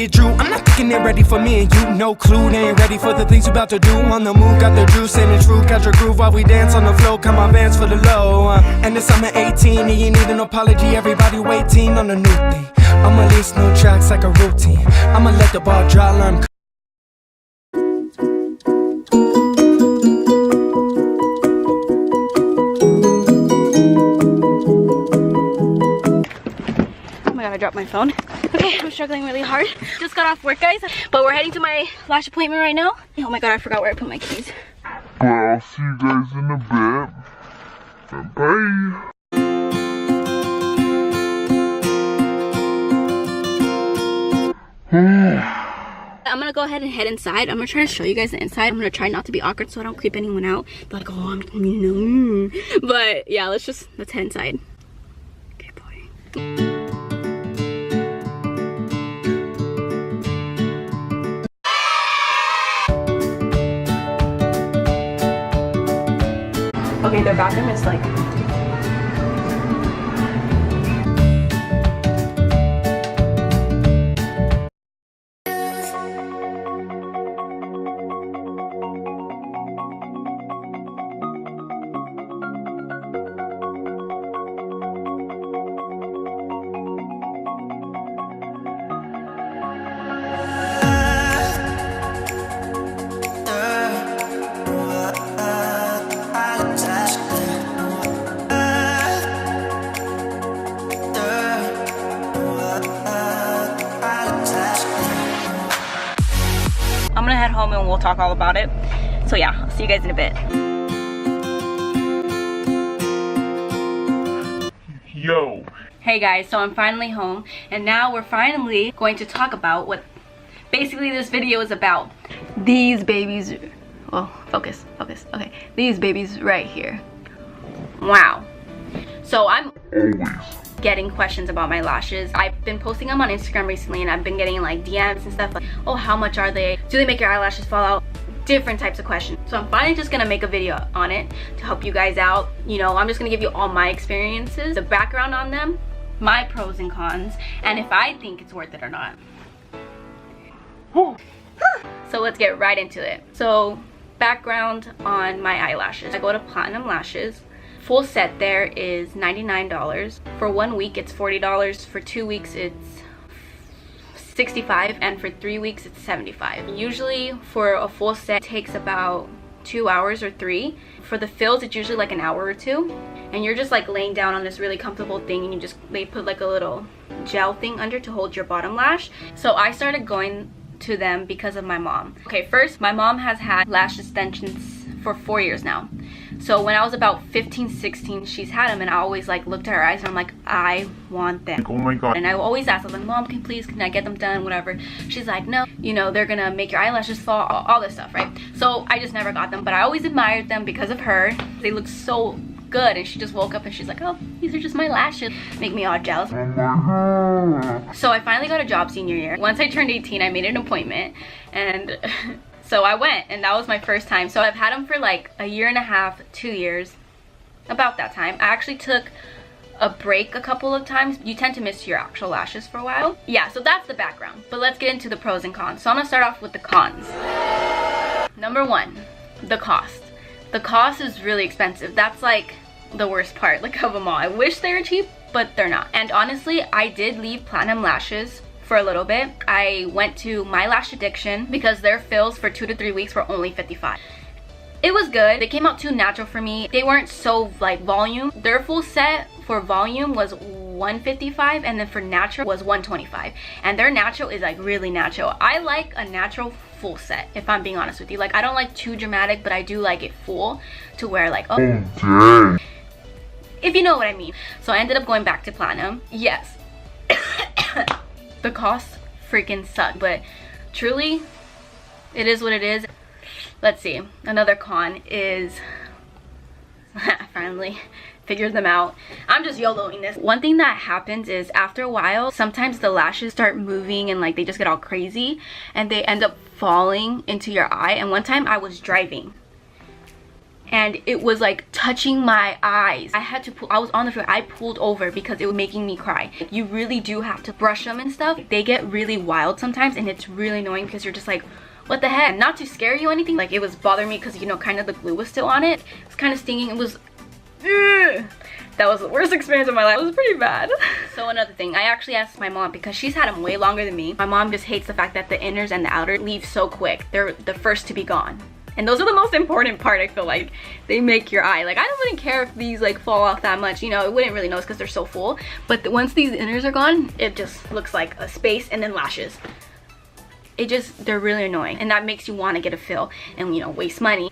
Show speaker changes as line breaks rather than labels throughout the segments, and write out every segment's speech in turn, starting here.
get drew. I'm not thinking they're ready for me and you. No clue, they ain't ready for the things you about to do. On the move, got the juice, and true. Catch a groove while we dance on the floor. Come on, Vans for the low. And it's summer 18, and you need an apology. Everybody waiting on a new thing. I'ma list new tracks like a routine. I'ma let the ball dry, learn.
I dropped my phone. Okay, I'm struggling really hard. Just got off work, guys, but we're heading to my lash appointment right now. Oh my god, I forgot where I put my keys.
Well, I'll see you guys in a bit. Bye.
I'm gonna go ahead and head inside. I'm gonna try to show you guys the inside. I'm gonna try not to be awkward so I don't creep anyone out. Like, oh, I'm, you know. But yeah, let's head inside. Okay, boy. Okay, their bathroom is like... I'm gonna head home and we'll talk all about it. So yeah, I'll see you guys in a bit.
Yo.
Hey guys, so I'm finally home and now we're finally going to talk about what basically this video is about. These babies, well, focus, okay. These babies right here. Wow. So I'm
Always
getting questions about my lashes. I've been posting them on Instagram recently and I've been getting like DMs and stuff like, oh, how much are they? Do they make your eyelashes fall out? Different types of questions. So I'm finally just gonna make a video on it to help you guys out. You know, I'm just gonna give you all my experiences, the background on them, my pros and cons, and if I think it's worth it or not. So let's get right into it. So background on my eyelashes. I go to Platinum Lashes. Full set there is $99. For 1 week it's $40. For 2 weeks it's $65, and for 3 weeks it's $75. Usually for a full set it takes about 2 hours or 3. For the fills it's usually like an hour or 2, and you're just like laying down on this really comfortable thing, and they put like a little gel thing under to hold your bottom lash. So I started going to them because of my mom. Okay, first, my mom has had lash extensions for 4 years now. So when I was about 15, 16, she's had them, and I always like looked at her eyes and I'm like, I want them.
Oh my god.
And I always ask, I was like, Mom, can I get them done, whatever. She's like, no, you know, they're gonna make your eyelashes fall, all this stuff, right? So I just never got them, but I always admired them because of her. They look so good, and she just woke up and she's like, oh, these are just my lashes. Make me all jealous. So I finally got a job senior year. Once I turned 18, I made an appointment, and so I went, and that was my first time. So I've had them for like a year and a half, 2 years, about that time. I actually took a break a couple of times. You tend to miss your actual lashes for a while. Yeah, so that's the background, but let's get into the pros and cons. So I'm gonna start off with the cons. Number 1, the cost. The cost is really expensive. That's like the worst part, like, of them all. I wish they were cheap, but they're not. And honestly, I did leave Platinum Lashes for a little bit. I went to My Lash Addiction because their fills for 2 to 3 weeks were only $55. It was good. They came out too natural for me. They weren't so like volume. Their full set for volume was $155, and then for natural was $125. And their natural is like really natural. I like a natural full set, if I'm being honest with you. Like, I don't like too dramatic, but I do like it full to where like, oh, if you know what I mean. So I ended up going back to Platinum. Yes. The cost freaking suck, but truly it is what it is. Let's see, another con is I finally figured them out. I'm just YOLOing this. One thing that happens is after a while, sometimes the lashes start moving and like they just get all crazy and they end up falling into your eye. And one time I was driving and it was like touching my eyes. I had to pull, I was on the floor, I pulled over because it was making me cry. You really do have to brush them and stuff. They get really wild sometimes, and it's really annoying because you're just like, what the heck? Not to scare you or anything, like it was bothering me because, you know, kind of the glue was still on it. It was kind of stinging. It was that was the worst experience of my life. It was pretty bad. So another thing, I actually asked my mom because she's had them way longer than me. My mom just hates the fact that the inners and the outer leave so quick. They're the first to be gone. And those are the most important part, I feel like. They make your eye. Like, I don't really care if these like fall off that much. You know, it wouldn't really notice because they're so full. But once these inners are gone, it just looks like a space and then lashes. It just, they're really annoying. And that makes you want to get a fill and, you know, waste money.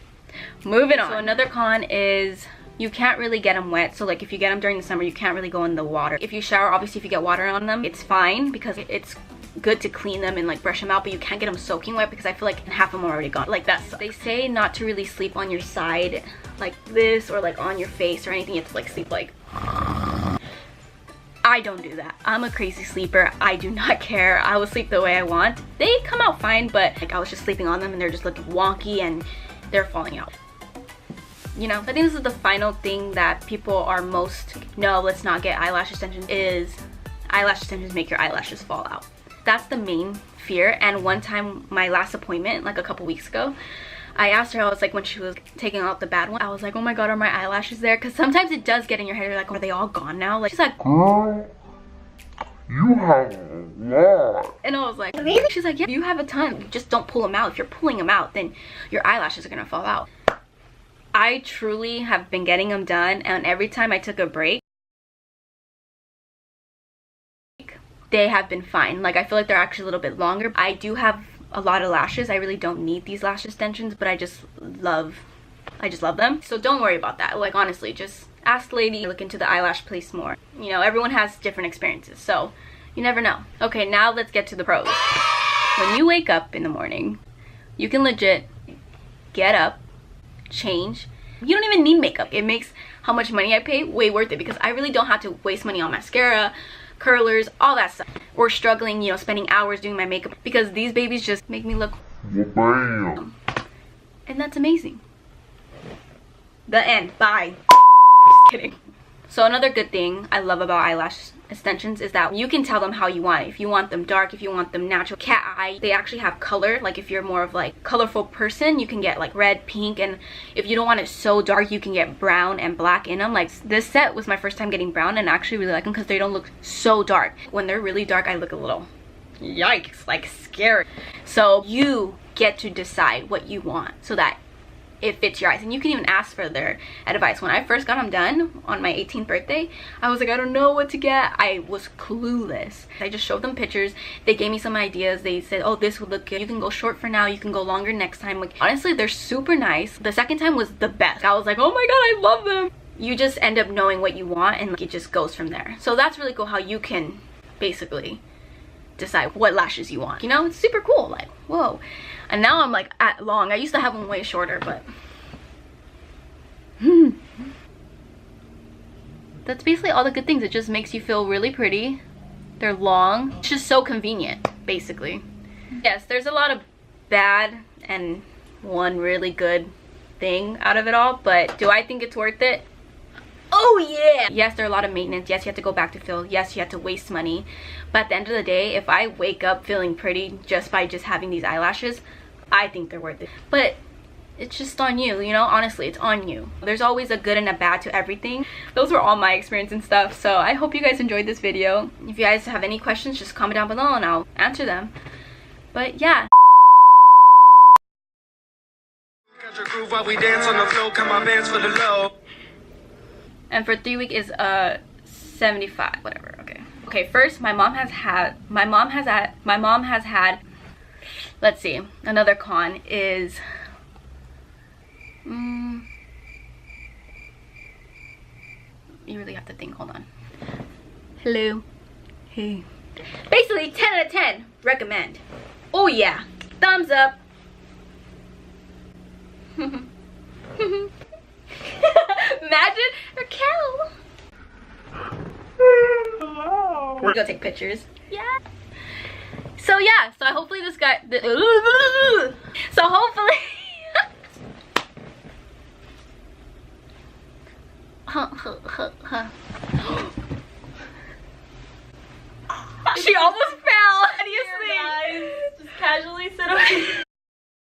Moving on. So another con is you can't really get them wet. So like if you get them during the summer, you can't really go in the water. If you shower, obviously if you get water on them, it's fine because it's good to clean them and like brush them out, but you can't get them soaking wet because I feel like half of them are already gone. Like that sucks. They say not to really sleep on your side like this or like on your face or anything. You have to like sleep like, I don't do that. I'm a crazy sleeper. I do not care. I will sleep the way I want. They come out fine, but like I was just sleeping on them and they're just looking wonky and they're falling out. You know, I think this is the final thing that people are most, no, let's not get eyelash extensions, is eyelash extensions make your eyelashes fall out. That's the main fear. And one time, my last appointment, like a couple weeks ago, I asked her, I was like, when she was taking out the bad one, I was like, oh my god, are my eyelashes there? Because sometimes it does get in your head, you're like, are they all gone now? Like, she's like,
girl, you have a lot.
And I was like, really? She's like, yeah, you have a ton. You just don't pull them out. If you're pulling them out, then your eyelashes are gonna fall out. I truly have been getting them done, and every time I took a break, they have been fine. Like, I feel like they're actually a little bit longer. I do have a lot of lashes. I really don't need these lash extensions, but I just love them. So don't worry about that. Like, honestly, just ask the lady, look into the eyelash place more. You know, everyone has different experiences, so you never know. Okay, now let's get to the pros. When you wake up in the morning, you can legit get up, change. You don't even need makeup. It makes how much money I pay way worth it because I really don't have to waste money on mascara, curlers, all that stuff, or struggling, you know, spending hours doing my makeup because these babies just make me look
Bam.
and that's amazing. The end. Bye. Just kidding. So another good thing I love about eyelash extensions is that you can tell them how you want it. If you want them dark, if you want them natural, cat eye, they actually have color. Like if you're more of like colorful person, you can get like red, pink, and if you don't want it so dark, you can get brown and black in them. Like this set was my first time getting brown, and I actually really like them because they don't look so dark. When they're really dark, I look a little yikes, like scary. So you get to decide what you want so that it fits your eyes, and you can even ask for their advice. When I first got them done on my 18th birthday, I was like, I don't know what to get. I was clueless. I just showed them pictures. They gave me some ideas. They said, oh, this would look good. You can go short for now. You can go longer next time. Like, honestly, they're super nice. The second time was the best. I was like, oh my god, I love them. You just end up knowing what you want, and it just goes from there. So that's really cool how you can basically decide what lashes you want. You know, it's super cool. Like, whoa. And now I'm like at long. I used to have them way shorter, but that's basically all the good things. It just makes you feel really pretty. They're long. It's just so convenient, basically. Yes, there's a lot of bad and one really good thing out of it all, but do I think it's worth it? Oh yeah! Yes, there are a lot of maintenance. Yes, you have to go back to fill. Yes, you have to waste money. But at the end of the day, if I wake up feeling pretty just by just having these eyelashes, I think they're worth it. But it's just on you, you know? Honestly, it's on you. There's always a good and a bad to everything. Those were all my experience and stuff. So I hope you guys enjoyed this video. If you guys have any questions, just comment down below and I'll answer them. But yeah.
Got your groove while we dance on the floor, come on, bands for the low.
And for 3 weeks is 75, whatever. Okay, first my mom has had, let's see, another con is you really have to think. Hold on. Hello. Hey. Basically 10 out of 10 recommend. Oh yeah, thumbs up. Imagine a cow. We're gonna take pictures. Yeah. So yeah, so hopefully this guy, so hopefully She almost fell. How do you
Here,
think?
guys, just casually sit over here.